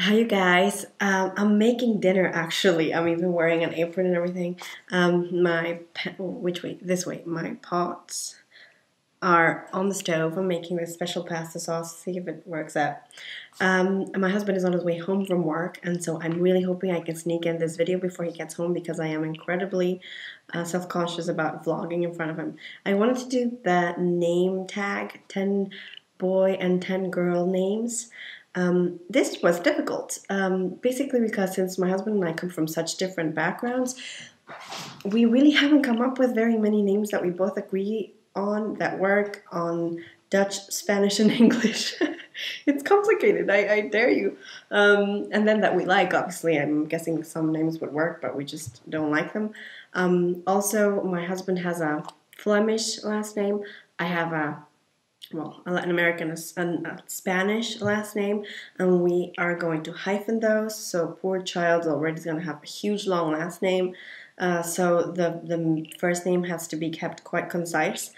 Hi, you guys. I'm making dinner actually. I'm even wearing an apron and everything. Which way? This way. My pots are on the stove. I'm making this special pasta sauce. See if it works out. My husband is on his way home from work, and so I'm really hoping I can sneak in this video before he gets home because I am incredibly self-conscious about vlogging in front of him. I wanted to do the name tag, 10 boy and 10 girl names. This was difficult, basically because since my husband and I come from such different backgrounds, we really haven't come up with very many names that we both agree on that work on Dutch, Spanish, and English. It's complicated, I dare you. And then that we like, obviously. I'm guessing some names would work, but we just don't like them. Also, my husband has a Flemish last name. I have a Latin American, a Spanish last name, and we are going to hyphen those. So poor child already is going to have a huge long last name. So the first name has to be kept quite concise.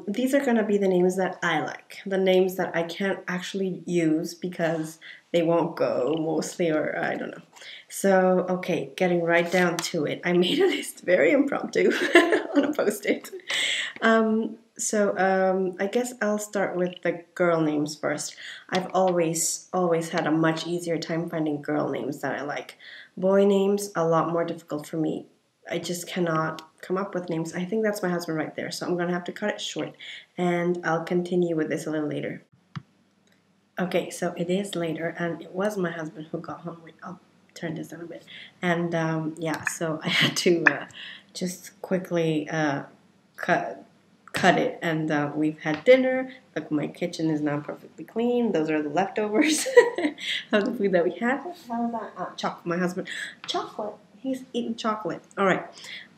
These are going to be the names that I like, the names that I can't actually use because they won't go mostly, or I don't know. So, okay, getting right down to it. I made a list very impromptu on a post-it. I guess I'll start with the girl names first. I've always had a much easier time finding girl names that I like. Boy names, a lot more difficult for me. I just cannot come up with names. I think that's my husband right there, so I'm going to have to cut it short, and I'll continue with this a little later. Okay, so it is later, and it was my husband who got home. Wait, I'll turn this down a bit. And yeah, so I had to just quickly cut it, and we've had dinner. Look, my kitchen is now perfectly clean. Those are the leftovers of the food that we had. How was that? Chocolate. My husband, chocolate. He's eating chocolate. All right.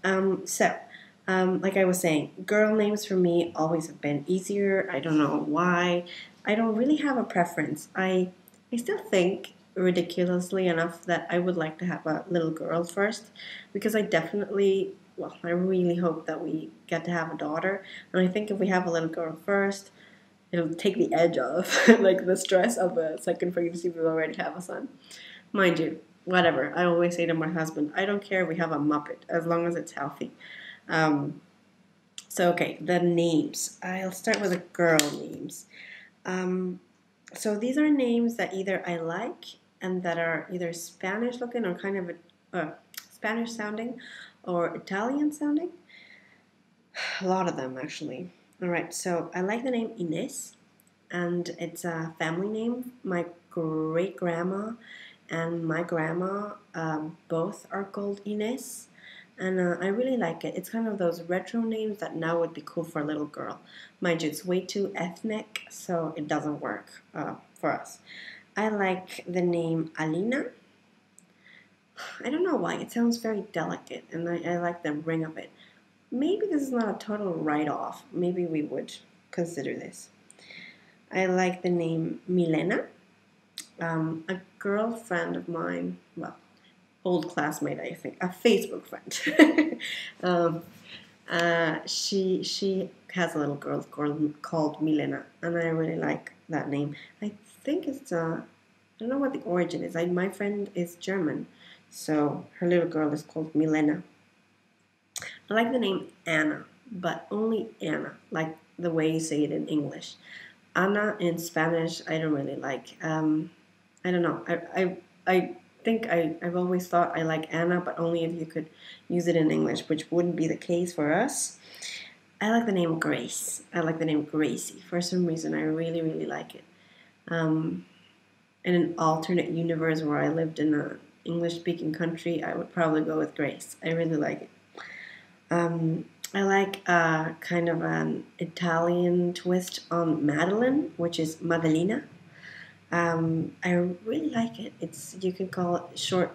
Like I was saying, girl names for me always have been easier. I don't know why. I don't really have a preference. I still think, ridiculously enough, that I would like to have a little girl first, because I really hope that we get to have a daughter. And I think if we have a little girl first, it'll take the edge off, like the stress of a second pregnancy. We already have a son. Mind you, whatever. I always say to my husband, I don't care if we have a Muppet, as long as it's healthy. Okay, the names. I'll start with the girl names. So these are names that either I like and that are either Spanish looking or kind of Spanish sounding or Italian sounding. A lot of them, actually. All right, so I like the name Inés, and it's a family name. My great grandma and my grandma both are called Inés, and I really like it. It's kind of those retro names that now would be cool for a little girl. Mind you, it's way too ethnic, so it doesn't work for us. I like the name Alina. I don't know why. It sounds very delicate, and I like the ring of it. Maybe this is not a total write-off. Maybe we would consider this. I like the name Milena. A girlfriend of mine, well, old classmate, I think, a Facebook friend. She has a little girl called Milena, and I really like that name. I think it's I don't know what the origin is. My friend is German, so her little girl is called Milena. I like the name Anna, but only Anna, like the way you say it in English. Anna in Spanish, I don't really like. I don't know. I think I've always thought I like Anna, but only if you could use it in English, which wouldn't be the case for us. I like the name Grace. I like the name Gracie. For some reason, I really, really like it. In an alternate universe where I lived in an English-speaking country, I would probably go with Grace. I really like it. I like kind of an Italian twist on Madeline, which is Madelina. I really like it. You can call it short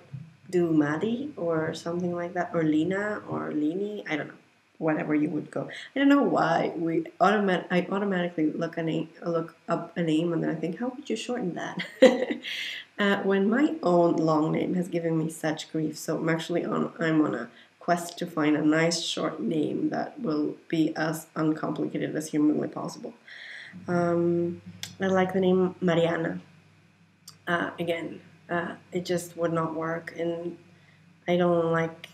do Maddie or something like that, or Lina or Lini. I don't know, whatever you would go. I don't know why I automatically look up a name and then I think, how would you shorten that? When my own long name has given me such grief, so I'm on a quest to find a nice short name that will be as uncomplicated as humanly possible. I like the name Mariana. Again, It just would not work, and I don't like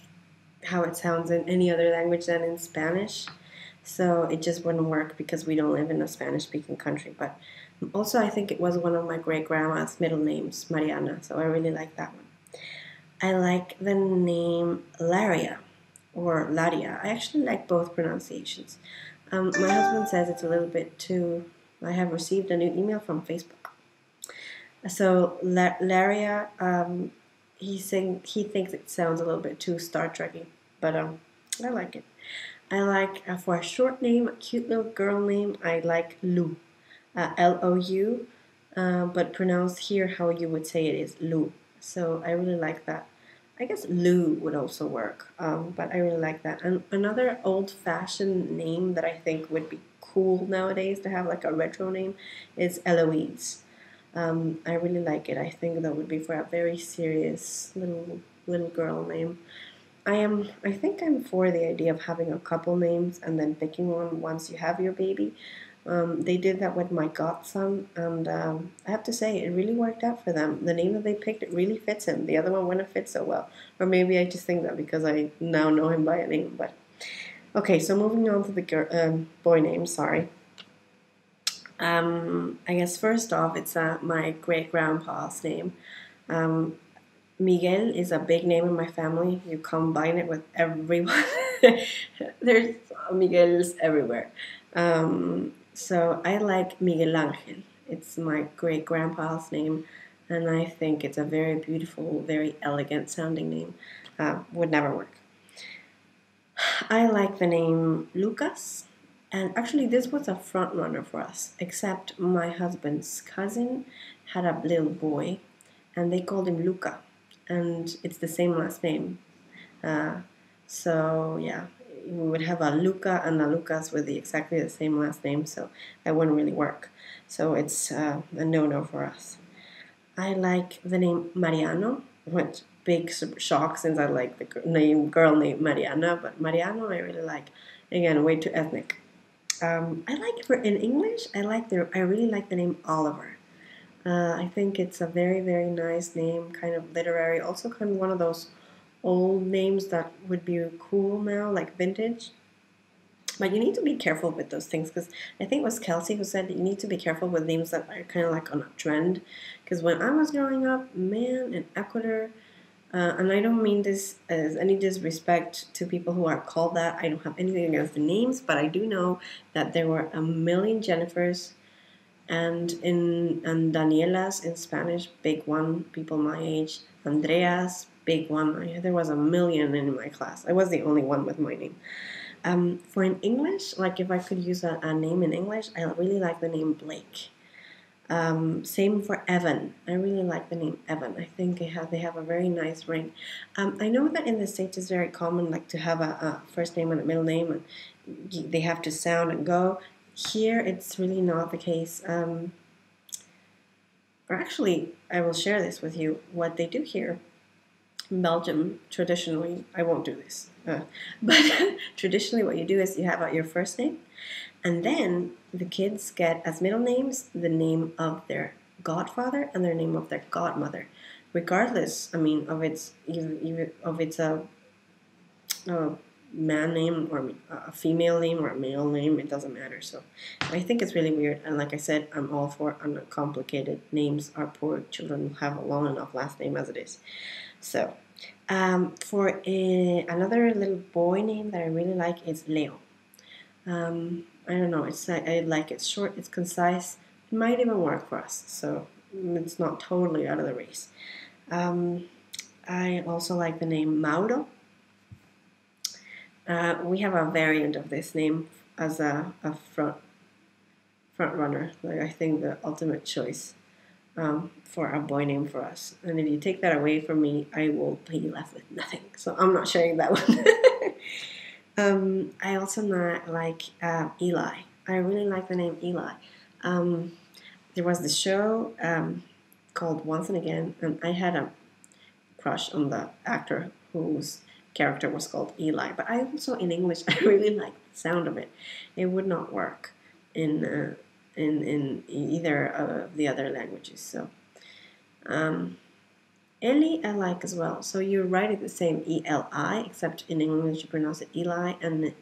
how it sounds in any other language than in Spanish. So it just wouldn't work because we don't live in a Spanish speaking country. But also, I think it was one of my great grandma's middle names, Mariana. So I really like that one. I like the name Laria or Laria. I actually like both pronunciations. My husband says it's a little bit too. I have received a new email from Facebook. So Laria, he thinks it sounds a little bit too Star Trekky, but I like it. I like for a short name, a cute little girl name. I like Lou, Lou, but pronounced here how you would say it is Lou. So I really like that. I guess Lou would also work, but I really like that. And another old-fashioned name that I think would be cool nowadays to have like a retro name is Eloise. I really like it. I think that would be for a very serious little girl name. I think I'm for the idea of having a couple names and then picking one once you have your baby. They did that with my godson, and I have to say it really worked out for them. The name that they picked, it really fits him. The other one wouldn't fit so well, or maybe I just think that because I now know him by a name. But okay, so moving on to the boy name. Sorry. I guess first off, it's my great grandpa's name. Um, Miguel is a big name in my family. You combine it with everyone. There's Miguels everywhere. So I like Miguel Ángel. It's my great grandpa's name, and I think it's a very beautiful, very elegant sounding name. Would never work. I like the name Lucas, and actually, this was a front runner for us, except my husband's cousin had a little boy, and they called him Luca, and it's the same last name. Uh, so, yeah, we would have a Luca and a Lucas with exactly the same last name, so that wouldn't really work. So, it's a no-no for us. I like the name Mariano, which big shock since I like the girl named Mariana, but Mariano I really like. Again, way too ethnic. I like in English. I really like the name Oliver. I think it's a very nice name, kind of literary. Also, kind of one of those old names that would be cool now, like vintage. But you need to be careful with those things because I think it was Kelsey who said that you need to be careful with names that are kind of like on a trend. Because when I was growing up, man, in Ecuador, and I don't mean this as any disrespect to people who are called that. I don't have anything against the names, but I do know that there were a million Jennifers and Danielas in Spanish, big one, people my age. Andreas, big one. There was a million in my class. I was the only one with my name. For in English, like if I could use a name in English, I really like the name Blake. Same for Evan. I really like the name Evan. I think they have a very nice ring. I know that in the States it's very common like to have a first name and a middle name, and they have to sound and go. Here it's really not the case. Or actually, I will share this with you. What they do here in Belgium, traditionally, I won't do this, but traditionally what you do is you have your first name, and then the kids get as middle names the name of their godfather and their name of their godmother, regardless. I mean, of its a man name or a female name or a male name. It doesn't matter. So I think it's really weird. And like I said, I'm all for uncomplicated names. Our poor children have a long enough last name as it is. So for another little boy name that I really like is Leo. I don't know. I like it's short. It's concise. It might even work for us. So it's not totally out of the race. I also like the name Mauro. We have a variant of this name as a front runner. Like I think the ultimate choice for a boy name for us. And if you take that away from me, I will be left with nothing. So I'm not sharing that one. I also not like Eli. I really like the name Eli. There was this show called Once and Again, and I had a crush on the actor whose character was called Eli. But I also, in English, I really like the sound of it. It would not work in either of the other languages. So Eli I like as well. So you write it the same E-L-I, except in English you pronounce it Eli, and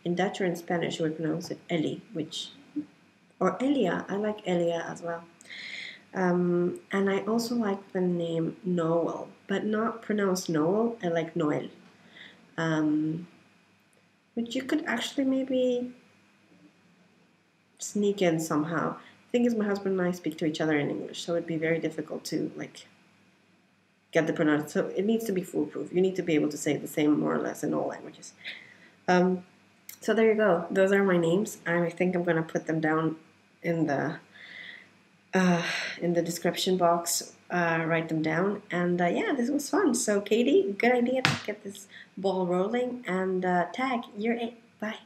in Dutch or in Spanish you would pronounce it Eli, or Elia. I like Elia as well. And I also like the name Noel, but not pronounced Noel. I like Noel. Which you could actually maybe sneak in somehow. The thing is, my husband and I speak to each other in English, so it'd be very difficult to get the pronunciation. So it needs to be foolproof. You need to be able to say the same more or less in all languages. So there you go. Those are my names. I think I'm gonna put them down in the description box. Write them down. And yeah, this was fun. So Katie, good idea to get this ball rolling. And tag, you're it. Bye.